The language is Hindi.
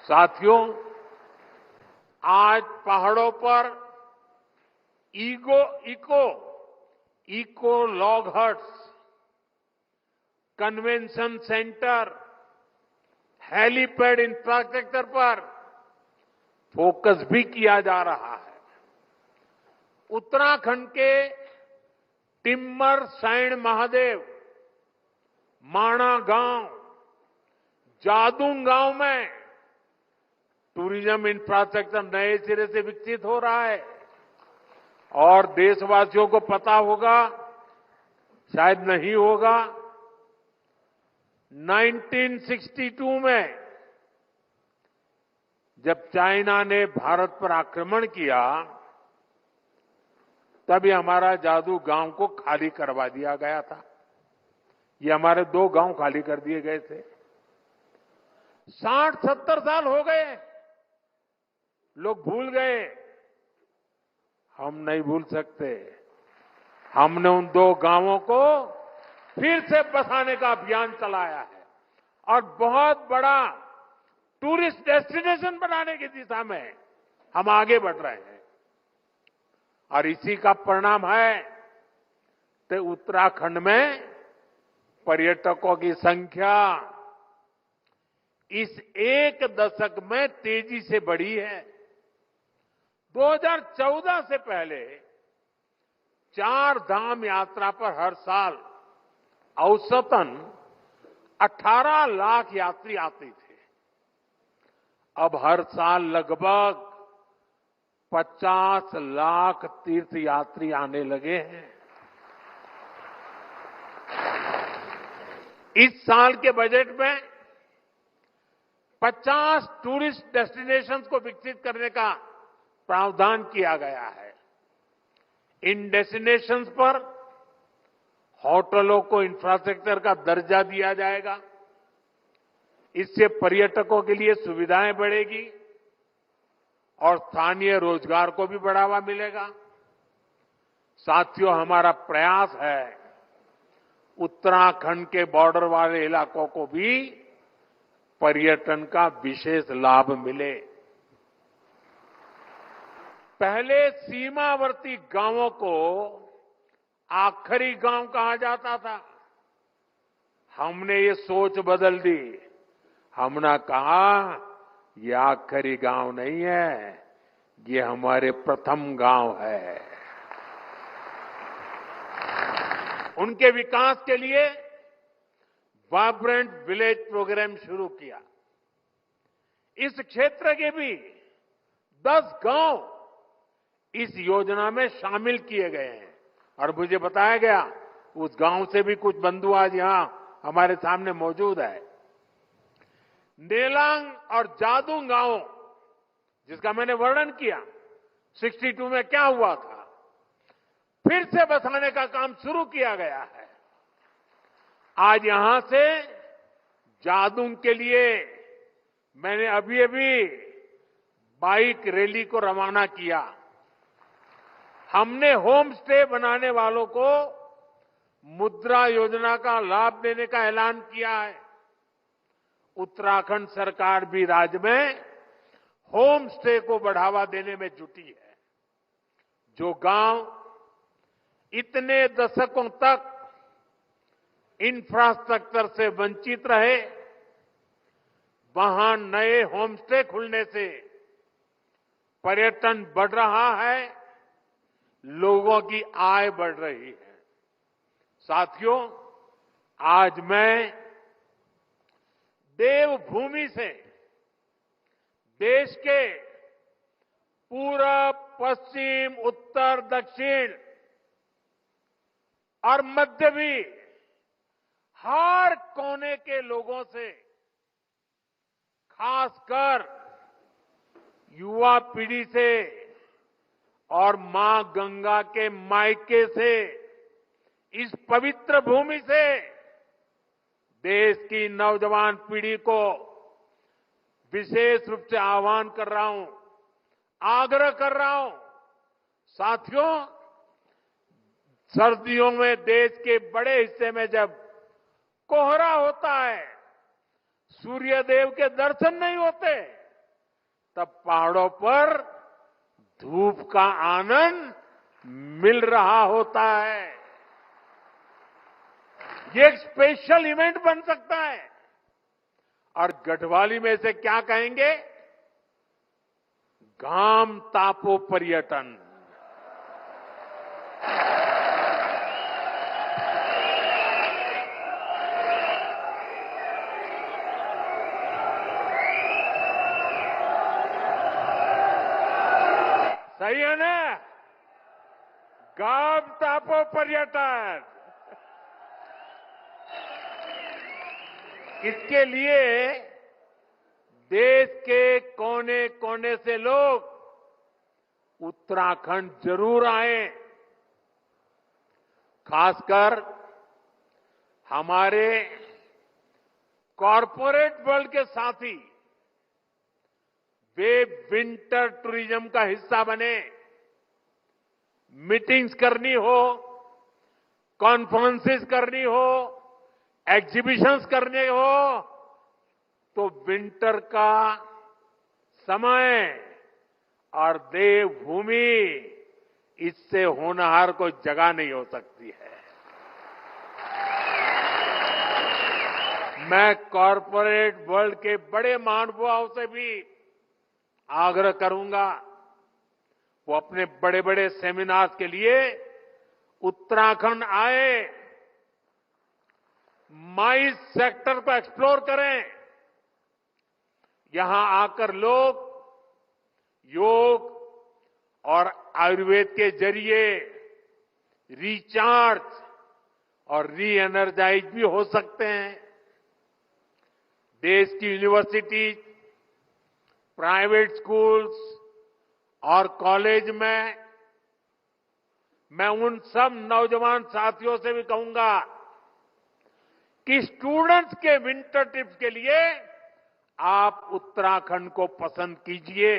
साथियों, आज पहाड़ों पर eco log huts, convention centre, helipad infrastructure पर फोकस भी किया जा रहा है। उत्तराखंड के टिम्मर सैंड महादेव, माणा गांव, जादून गांव में टूरिज्म इंफ्रास्ट्रक्चर नए सिरे से विकसित हो रहा है। और देशवासियों को पता होगा, शायद नहीं होगा, 1962 में जब चाइना ने भारत पर आक्रमण किया, तभी हमारा जादू गांव को खाली करवा दिया गया था। ये हमारे 2 गांव खाली कर दिए गए थे। 60-70 साल हो गए, लोग भूल गए। हम नहीं भूल सकते। हमने उन 2 गांवों को फिर से बसाने का अभियान चलाया है और बहुत बड़ा टूरिस्ट डेस्टिनेशन बनाने की दिशा में हम आगे बढ़ रहे हैं। और इसी का परिणाम है कि उत्तराखंड में पर्यटकों की संख्या इस 1 दशक में तेजी से बढ़ी है। 2014 से पहले 4 धाम यात्रा पर हर साल औसतन 18 लाख यात्री आते थे। अब हर साल लगभग 50 लाख तीर्थ यात्री आने लगे हैं। इस साल के बजट में 50 टूरिस्ट डेस्टिनेशंस को विकसित करने का प्रावधान किया गया है। इन डेस्टिनेशंस पर होटलों को इंफ्रास्ट्रक्चर का दर्जा दिया जाएगा। इससे पर्यटकों के लिए सुविधाएं बढ़ेगी और स्थानीय रोजगार को भी बढ़ावा मिलेगा। साथियों, हमारा प्रयास है उत्तराखंड के बॉर्डर वाले इलाकों को भी पर्यटन का विशेष लाभ मिले। पहले सीमावर्ती गांवों को आखिरी गांव कहा जाता था। हमने ये सोच बदल दी। हमने कहा ये आखिरी गांव नहीं है, ये हमारे प्रथम गांव है। उनके विकास के लिए वाइब्रेंट विलेज प्रोग्राम शुरू किया। इस क्षेत्र के भी 10 गांव इस योजना में शामिल किए गए हैं और मुझे बताया गया उस गांव से भी कुछ बंधु आज यहां हमारे सामने मौजूद है। नेलांग और जादून गांव, जिसका मैंने वर्णन किया, 62 में क्या हुआ था, फिर से बसाने का काम शुरू किया गया है। आज यहां से जादून के लिए मैंने अभी बाइक रैली को रवाना किया। हमने होम स्टे बनाने वालों को मुद्रा योजना का लाभ देने का ऐलान किया है। उत्तराखंड सरकार भी राज्य में होम स्टे को बढ़ावा देने में जुटी है। जो गांव इतने दशकों तक इंफ्रास्ट्रक्चर से वंचित रहे, वहां नए होम स्टे खुलने से पर्यटन बढ़ रहा है, लोगों की आय बढ़ रही है। साथियों, आज मैं देवभूमि से देश के पूरब, पश्चिम, उत्तर, दक्षिण और मध्य भी हर कोने के लोगों से, खासकर युवा पीढ़ी से और मां गंगा के मायके से, इस पवित्र भूमि से देश की नौजवान पीढ़ी को विशेष रूप से आह्वान कर रहा हूं, आग्रह कर रहा हूं। साथियों, सर्दियों में देश के बड़े हिस्से में जब कोहरा होता है, सूर्यदेव के दर्शन नहीं होते, तब पहाड़ों पर धूप का आनंद मिल रहा होता है। ये एक स्पेशल इवेंट बन सकता है। और गढ़वाली में इसे क्या कहेंगे? घाम तापो पर्यटन। सही है ना? घाम तापो पर्यटन। इसके लिए देश के कोने कोने से लोग उत्तराखंड जरूर आए। खासकर हमारे कॉरपोरेट वर्ल्ड के साथी वे विंटर टूरिज्म का हिस्सा बने। मीटिंग्स करनी हो, कॉन्फ्रेंसेस करनी हो, एग्जीबिशंस करने हो, तो विंटर का समय और देवभूमि, इससे होनहार कोई जगह नहीं हो सकती है। मैं कॉरपोरेट वर्ल्ड के बड़े महानुभावों से भी आग्रह करूंगा, वो अपने बड़े बड़े सेमिनार्स के लिए उत्तराखंड आए, माइस सेक्टर को एक्सप्लोर करें। यहां आकर लोग योग और आयुर्वेद के जरिए रिचार्ज और री एनर्जाइज भी हो सकते हैं। देश की यूनिवर्सिटी, प्राइवेट स्कूल्स और कॉलेज में मैं उन सब नौजवान साथियों से भी कहूंगा कि स्टूडेंट्स के विंटर ट्रिप के लिए आप उत्तराखंड को पसंद कीजिए।